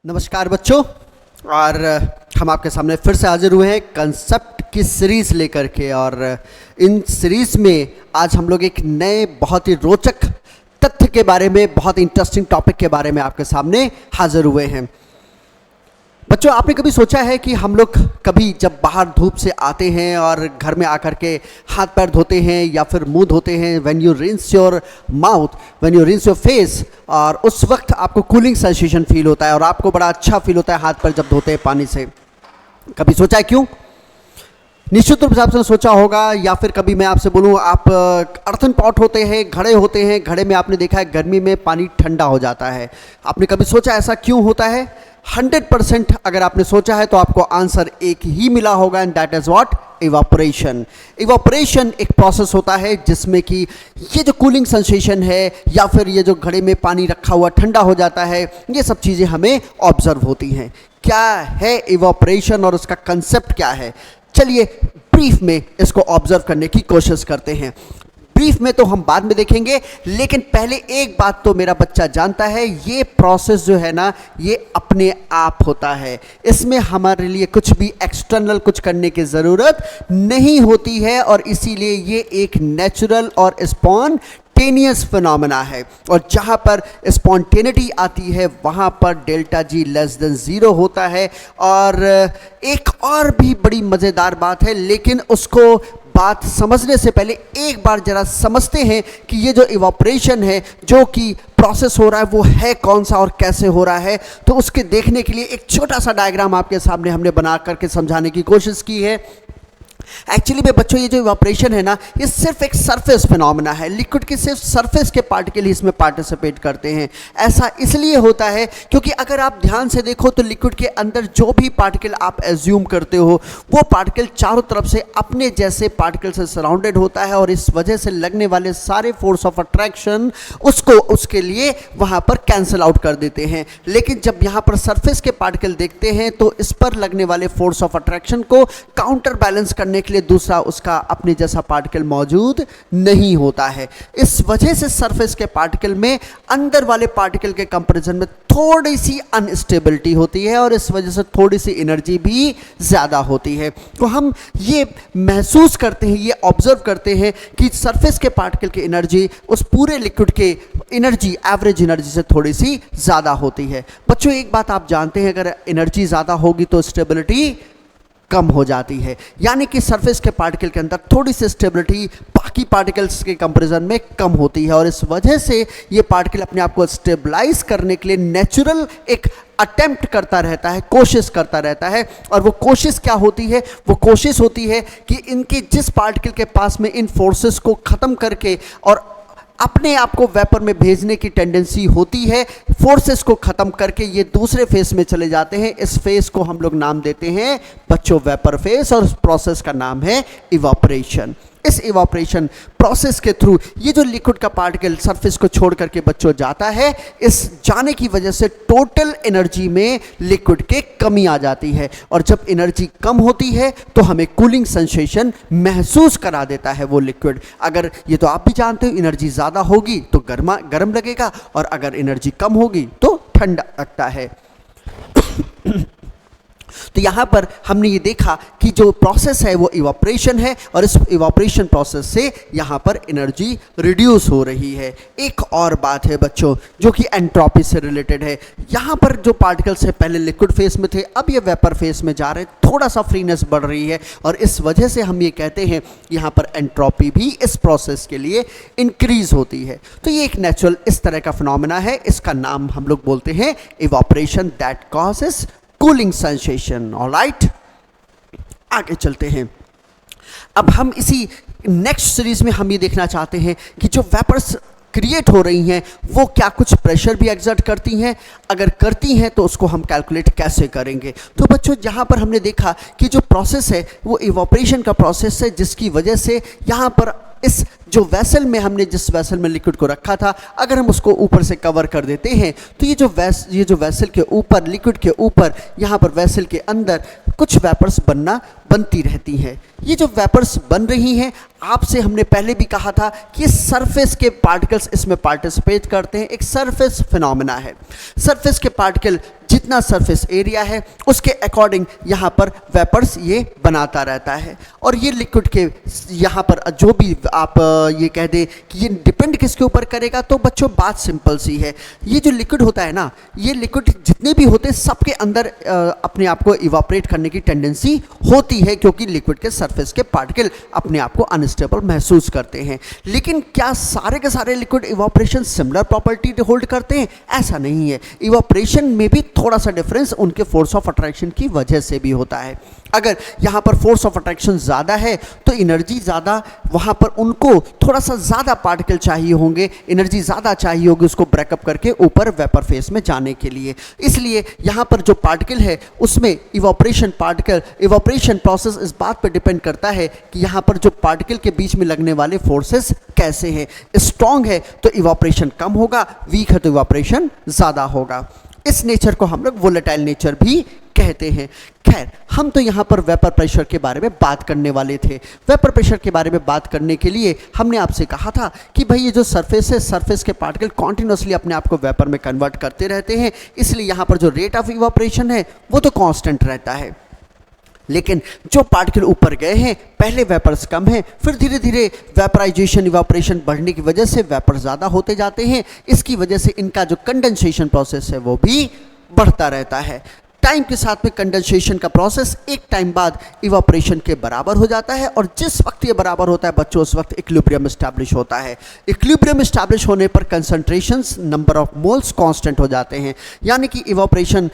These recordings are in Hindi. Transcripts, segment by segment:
नमस्कार बच्चों। और हम आपके सामने फिर से हाजिर हुए हैं कंसेप्ट की सीरीज लेकर के। और इन सीरीज में आज हम लोग एक नए बहुत ही रोचक तथ्य के बारे में, बहुत इंटरेस्टिंग टॉपिक के बारे में आपके सामने हाजिर हुए हैं। बच्चों, आपने कभी सोचा है कि हम लोग कभी जब बाहर धूप से आते हैं और घर में आकर के हाथ पैर धोते हैं या फिर मुंह धोते हैं, when you rinse your mouth, when you rinse your face, और उस वक्त आपको कूलिंग सेंसेशन फील होता है और आपको बड़ा अच्छा फील होता है हाथ पैर जब धोते हैं पानी से। कभी सोचा है क्यों? निश्चित रूप से आपने सोचा होगा। या फिर कभी मैं आपसे बोलूँ, आप अर्थन पॉट होते हैं, घड़े होते हैं, घड़े में आपने देखा है गर्मी में पानी ठंडा हो जाता है। आपने कभी सोचा ऐसा क्यों होता है? 100% अगर आपने सोचा है तो आपको आंसर एक ही मिला होगा, and that is what? Evaporation. Evaporation एक प्रोसेस होता है जिसमें कि ये जो कूलिंग सेंसेशन है या फिर ये जो घड़े में पानी रखा हुआ ठंडा हो जाता है, ये सब चीज़ें हमें ऑब्जर्व होती हैं। क्या है इवापोरेशन और उसका कंसेप्ट क्या है? चलिए ब्रीफ में इसको ऑब्जर्व करने की कोशिश करते हैं। ब्रीफ में तो हम बाद में देखेंगे, लेकिन पहले एक बात तो मेरा बच्चा जानता है, ये प्रोसेस जो है ना, ये अपने आप होता है। इसमें हमारे लिए कुछ भी एक्सटर्नल कुछ करने की ज़रूरत नहीं होती है, और इसीलिए ये एक नेचुरल और स्पॉन्टेनियस फिनोमेना है। और जहाँ पर स्पॉन्टेनिटी आती है वहाँ पर डेल्टा जी लेस देन 0 होता है। और एक और भी बड़ी मज़ेदार बात है, लेकिन उसको बात समझने से पहले एक बार जरा समझते हैं कि ये जो इवापोरेशन है, जो कि प्रोसेस हो रहा है, वो है कौन सा और कैसे हो रहा है। तो उसके देखने के लिए एक छोटा सा डायग्राम आपके सामने हमने बना करके समझाने की कोशिश की है। एक्चुअली में बच्चों, ये जो इवापोरेशन है ना, ये सिर्फ एक सरफेस फिनोमेना है। लिक्विड के सिर्फ सरफेस के पार्टिकल ही इसमें पार्टिसिपेट करते हैं। ऐसा इसलिए होता है क्योंकि अगर आप ध्यान से देखो तो लिक्विड के अंदर जो भी पार्टिकल आप एज्यूम करते हो, वो पार्टिकल चारों तरफ से अपने जैसे पार्टिकल से सराउंडेड होता है, और इस वजह से लगने वाले सारे फोर्स ऑफ अट्रैक्शन उसको उसके लिए वहाँ पर कैंसिल आउट कर देते हैं। लेकिन जब यहाँ पर सरफेस के पार्टिकल देखते हैं तो इस पर लगने वाले फोर्स ऑफ अट्रैक्शन को काउंटर बैलेंस करने के लिए दूसरा उसका अपने जैसा पार्टिकल मौजूद नहीं होता है। इस वजह से सरफेस के पार्टिकल में अंदर वाले पार्टिकल के कंपैरिजन में थोड़ी सी अनस्टेबिलिटी होती है, और इस वजह से थोड़ी सी एनर्जी भी ज़्यादा होती है। तो हम ये महसूस करते हैं, ये ऑब्जर्व करते हैं कि सरफेस के पार्टिकल की एनर्जी उस पूरे लिक्विड के एनर्जी, एवरेज एनर्जी से थोड़ी सी ज़्यादा होती है। बच्चों, एक बात आप जानते हैं, अगर एनर्जी ज़्यादा होगी तो स्टेबिलिटी कम हो जाती है। यानी कि सरफेस के पार्टिकल के अंदर थोड़ी सी स्टेबिलिटी बाकी पार्टिकल्स के कंपैरिजन में कम होती है, और इस वजह से ये पार्टिकल अपने आप को स्टेबलाइज करने के लिए नेचुरल एक अटेम्प्ट करता रहता है, कोशिश करता रहता है। और वो कोशिश क्या होती है? वो कोशिश होती है कि इनके जिस पार्टिकल के पास में इन फोर्सेस को ख़त्म करके और अपने आप को वेपर में भेजने की टेंडेंसी होती है, फोर्सेस को ख़त्म करके ये दूसरे फेस में चले जाते हैं। इस फेस को हम लोग नाम देते हैं बच्चों वेपर फेस, और उस प्रोसेस का नाम है इवापोरेशन। इस इवापोरेशन प्रोसेस के थ्रू ये जो लिक्विड का पार्टिकल सरफेस को छोड़ करके बच्चों जाता है, इस जाने की वजह से टोटल एनर्जी में लिक्विड के कमी आ जाती है। और जब एनर्जी कम होती है तो हमें कूलिंग सेंसेशन महसूस करा देता है वो लिक्विड। अगर ये तो आप भी जानते हो, एनर्जी ज़्यादा होगी तो गर्म लगेगा, और अगर एनर्जी कम होगी तो ठंडा लगता है। तो यहाँ पर हमने ये देखा कि जो प्रोसेस है वो इवापोरेशन है, और इस इवापोरेशन प्रोसेस से यहाँ पर एनर्जी रिड्यूस हो रही है। एक और बात है बच्चों जो कि एंट्रोपी से रिलेटेड है। यहाँ पर जो पार्टिकल्स है पहले लिक्विड फेस में थे, अब ये वेपर फेस में जा रहे हैं, थोड़ा सा फ्रीनेस बढ़ रही है, और इस वजह से हम ये कहते हैं यहाँ पर एंट्रोपी भी इस प्रोसेस के लिए इंक्रीज होती है। तो ये एक नेचुरल इस तरह का फिनोमेना है, इसका नाम हम लोग बोलते हैं evaporation, that causes cooling sensation. Alright, आगे चलते हैं। अब हम इसी नेक्स्ट सीरीज में हम ये देखना चाहते हैं कि जो वेपर्स क्रिएट हो रही हैं वो क्या कुछ प्रेशर भी एक्सर्ट करती हैं? अगर करती हैं तो उसको हम कैलकुलेट कैसे करेंगे? तो बच्चों, जहाँ पर हमने देखा कि जो प्रोसेस है वो इवापोरेशन का प्रोसेस है, जिसकी वजह से यहाँ पर इस जो वेसल में हमने जिस वेसल में लिक्विड को रखा था, अगर हम उसको ऊपर से कवर कर देते हैं तो ये जो वेसल के ऊपर, लिक्विड के ऊपर, यहाँ पर वेसल के अंदर कुछ वेपर्स बनती रहती हैं। ये जो वेपर्स बन रही हैं, आपसे हमने पहले भी कहा था कि सरफेस के पार्टिकल्स इसमें पार्टिसिपेट करते हैं, एक सरफेस फिनोमेना है। सरफेस के पार्टिकल जितना सरफेस एरिया है उसके अकॉर्डिंग यहाँ पर वेपर्स ये बनाता रहता है। और ये लिक्विड के यहाँ पर जो भी आप ये कह दें कि ये डिपेंड किसके ऊपर करेगा, तो बच्चों बात सिंपल सी है। ये जो लिक्विड होता है ना, ये लिक्विड जितने भी होते हैं सबके अंदर अपने आप को इवापोरेट करने की टेंडेंसी होती है, क्योंकि लिक्विड के सरफेस के पार्टिकल अपने आप को अनस्टेबल महसूस करते हैं। लेकिन क्या सारे के सारे liquid evaporation similar property hold करते हैं? ऐसा नहीं है। इवापोरेशन में भी थोड़ा सा डिफरेंस उनके फोर्स ऑफ अट्रैक्शन की वजह से भी होता है। अगर यहाँ पर फोर्स ऑफ अट्रैक्शन ज़्यादा है तो एनर्जी ज़्यादा, वहाँ पर उनको थोड़ा सा ज़्यादा पार्टिकल चाहिए होंगे, एनर्जी ज़्यादा चाहिए होगी उसको ब्रेकअप करके ऊपर वेपर फेस में जाने के लिए। इसलिए यहाँ पर जो पार्टिकल है उसमें इवापोरेशन प्रोसेस इस बात पर डिपेंड करता है कि यहाँ पर जो पार्टिकल के बीच में लगने वाले फोर्सेस कैसे हैं। स्ट्रॉन्ग है तो इवापोरेशन कम होगा, वीक है तो इवापोरेशन ज़्यादा होगा। इस नेचर को हम लोग वोलेटाइल नेचर भी कहते हैं। खैर, हम तो यहाँ पर वेपर प्रेशर के बारे में बात करने वाले थे। वेपर प्रेशर के बारे में बात करने के लिए हमने आपसे कहा था कि भाई ये जो सरफेस है, सरफेस के पार्टिकल कॉन्टिन्यूसली अपने आप को वेपर में कन्वर्ट करते रहते हैं, इसलिए यहाँ पर जो रेट ऑफ इवापोरेशन है वो तो कांस्टेंट रहता है। लेकिन जो पार्टिकल ऊपर गए हैं, पहले वेपर्स कम हैं, फिर धीरे धीरे वेपराइजेशन इवापोरेशन बढ़ने की वजह से वेपर ज़्यादा होते जाते हैं। इसकी वजह से इनका जो कंडेंसेशन प्रोसेस है वो भी बढ़ता रहता है। टाइम के साथ में कंडेंसेशन का प्रोसेस एक टाइम बाद इवापोरेशन के बराबर हो जाता है, और जिस वक्त ये बराबर होता है बच्चों उस वक्त इक्विलिब्रियम एस्टैब्लिश होता है। इक्विलिब्रियम एस्टैब्लिश होने पर concentrations, number of moles constant हो जाते हैं, यानी कि इवापोरेशन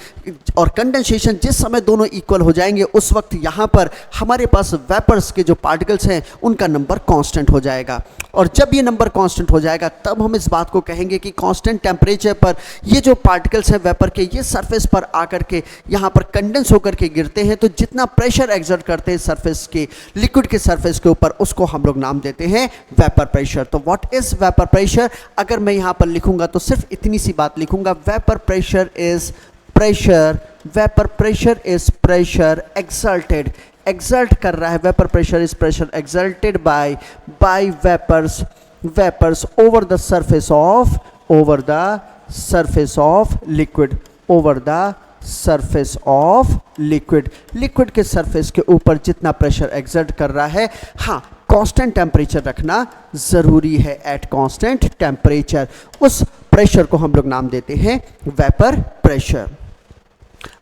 और कंडेंसेशन जिस समय दोनों इक्वल हो जाएंगे उस वक्त यहाँ पर हमारे पास वेपर्स के जो पार्टिकल्स हैं उनका नंबर कांस्टेंट हो जाएगा। और जब ये नंबर कांस्टेंट हो जाएगा तब हम इस बात को कहेंगे कि कांस्टेंट टेम्परेचर पर ये जो पार्टिकल्स हैं वेपर के, ये सरफेस पर आकर के यहाँ पर कंडेंस होकर के गिरते हैं। तो जितना प्रेशर एक्सर्ट करते हैं सरफेस के, लिक्विड के सरफेस के ऊपर, उसको हम लोग नाम देते हैं वेपर प्रेशर। तो व्हाट इज वेपर प्रेशर? अगर मैं यहाँ पर लिखूंगा तो सिर्फ इतनी सी बात लिखूंगा, vapour pressure is pressure exalted, exalt कर रहा है। Vapour pressure is pressure exalted by vapours over the surface of liquid, liquid के सरफेस के ऊपर जितना प्रेशर एक्सर्ट कर रहा है, हाँ, कांस्टेंट टेम्परेचर रखना ज़रूरी है। एट कांस्टेंट टेम्परेचर उस प्रेशर को हम लोग नाम देते हैं वेपर प्रेशर।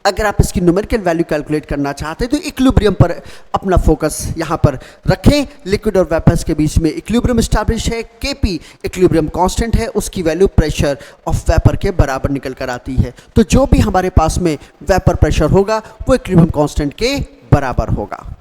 अगर आप इसकी न्यूमेरिकल वैल्यू कैलकुलेट करना चाहते हैं तो इक्विलिब्रियम पर अपना फोकस यहाँ पर रखें। लिक्विड और वेपर्स के बीच में इक्विलिब्रियम एस्टैब्लिश है, Kp इक्विलिब्रियम कांस्टेंट है, उसकी वैल्यू प्रेशर ऑफ वेपर के बराबर निकल कर आती है। तो जो भी हमारे पास में वेपर प्रेशर होगा वो इक्विलिब्रियम कांस्टेंट के बराबर होगा।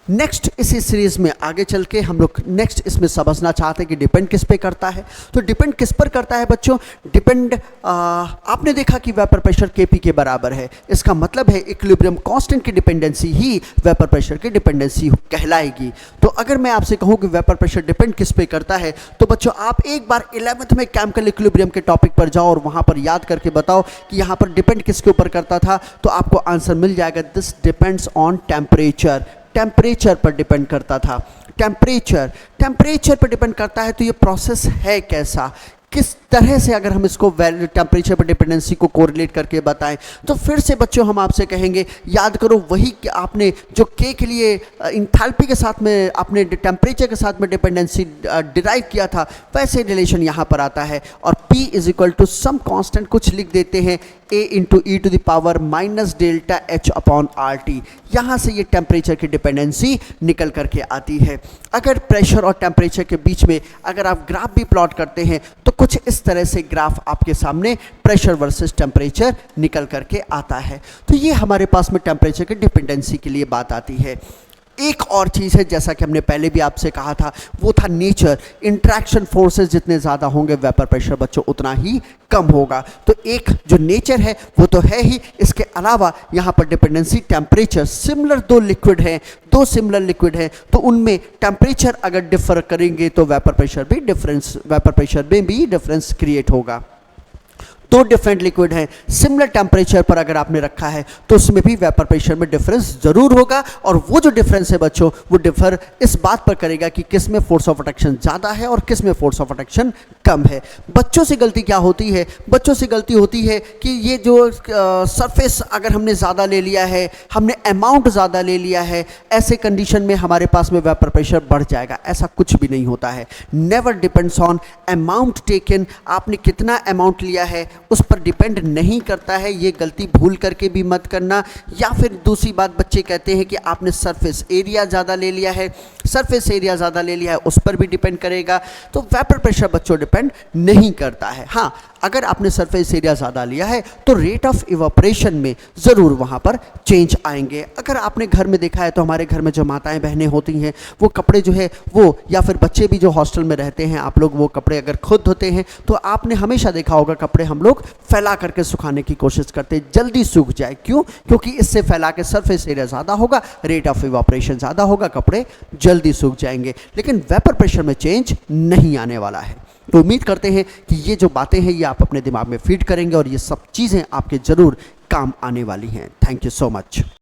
नेक्स्ट इसी सीरीज में आगे चल के हम लोग नेक्स्ट इसमें समझना चाहते हैं कि डिपेंड किस पे करता है। तो डिपेंड किस पर करता है बच्चों? डिपेंड आपने देखा कि वेपर प्रेशर Kp के बराबर है, इसका मतलब है इक्विलिब्रियम कांस्टेंट की डिपेंडेंसी ही वेपर प्रेशर की डिपेंडेंसी कहलाएगी। तो अगर मैं आपसे कहूँ कि वेपर प्रेशर डिपेंड किस पे करता है, तो बच्चों आप एक बार 11th में केमिकल इक्विलिब्रियम के टॉपिक पर जाओ और वहाँ पर याद करके बताओ कि यहाँ पर डिपेंड किसके ऊपर करता था, तो आपको आंसर मिल जाएगा। This depends on temperature, temperature पर डिपेंड करता था। टेम्परेचर पर डिपेंड करता है। तो ये प्रोसेस है कैसा, किस तरह से अगर हम इसको टेम्परेचर पर डिपेंडेंसी को कोरिलेट करके बताएं, तो फिर से बच्चों हम आपसे कहेंगे याद करो वही कि आपने जो K के लिए इंथैल्पी के साथ में आपने टेम्परेचर के साथ में डिपेंडेंसी डिराइव किया था, वैसे रिलेशन यहाँ पर आता है। और P is equal to some constant कुछ लिख देते हैं A into e to the power minus delta H upon RT। यहाँ से ये टेम्परेचर की डिपेंडेंसी निकल करके आती है। अगर प्रेशर और टेम्परेचर के बीच में अगर आप ग्राफ भी प्लॉट करते हैं तो कुछ इस तरह से ग्राफ आपके सामने प्रेशर वर्सेस टेम्परेचर निकल करके आता है। तो ये हमारे पास में टेम्परेचर की डिपेंडेंसी के लिए बात आती है। एक और चीज़ है, जैसा कि हमने पहले भी आपसे कहा था, वो था नेचर। इंट्रैक्शन फोर्सेस जितने ज़्यादा होंगे वेपर प्रेशर बच्चों उतना ही कम होगा। तो एक जो नेचर है वो तो है ही, इसके अलावा यहाँ पर डिपेंडेंसी टेम्परेचर, सिमिलर दो सिमिलर लिक्विड हैं तो उनमें टेम्परेचर अगर डिफर करेंगे तो वेपर प्रेशर में भी डिफरेंस क्रिएट होगा। दो डिफरेंट लिक्विड हैं, सिमिलर टेम्परेचर पर अगर आपने रखा है तो उसमें भी वेपर प्रेशर में डिफरेंस ज़रूर होगा, और वो जो डिफरेंस है बच्चों वो डिफर इस बात पर करेगा कि किस में फोर्स ऑफ अट्रैक्शन ज़्यादा है और किस में फोर्स ऑफ अट्रैक्शन कम है। बच्चों से गलती क्या होती है, बच्चों से गलती होती है कि ये जो सरफेस अगर हमने ज़्यादा ले लिया है, हमने अमाउंट ज़्यादा ले लिया है, ऐसे कंडीशन में हमारे पास में वेपर प्रेशर बढ़ जाएगा। ऐसा कुछ भी नहीं होता है। Never depends on amount taken, आपने कितना अमाउंट लिया है उस पर डिपेंड नहीं करता है। ये गलती भूल करके भी मत करना। या फिर दूसरी बात, बच्चे कहते हैं कि आपने सरफेस एरिया ज़्यादा ले लिया है, सरफेस एरिया ज़्यादा ले लिया है, उस पर भी डिपेंड करेगा। तो वेपर प्रेशर बच्चों डिपेंड नहीं करता है। हाँ, अगर आपने सरफेस एरिया ज़्यादा लिया है तो रेट ऑफ इवापोरेशन में ज़रूर वहाँ पर चेंज आएंगे। अगर आपने घर में देखा है तो हमारे घर में जो माताएं बहनें होती हैं वो कपड़े जो है वो, या फिर बच्चे भी जो हॉस्टल में रहते हैं, आप लोग वो कपड़े अगर खुद धोते हैं तो आपने हमेशा देखा होगा कपड़े हम लोग फैला करके सुखाने की कोशिश करते हैं, जल्दी सूख जाए। क्यों? क्योंकि इससे फैला के सरफेस एरिया ज़्यादा होगा, रेट ऑफ इवापोरेशन ज़्यादा होगा, कपड़े जल्दी सूख जाएंगे। लेकिन वेपर प्रेशर में चेंज नहीं आने वाला है। तो उम्मीद करते हैं कि ये जो बातें हैं ये आप अपने दिमाग में फीड करेंगे और ये सब चीज़ें आपके ज़रूर काम आने वाली हैं। Thank you so much.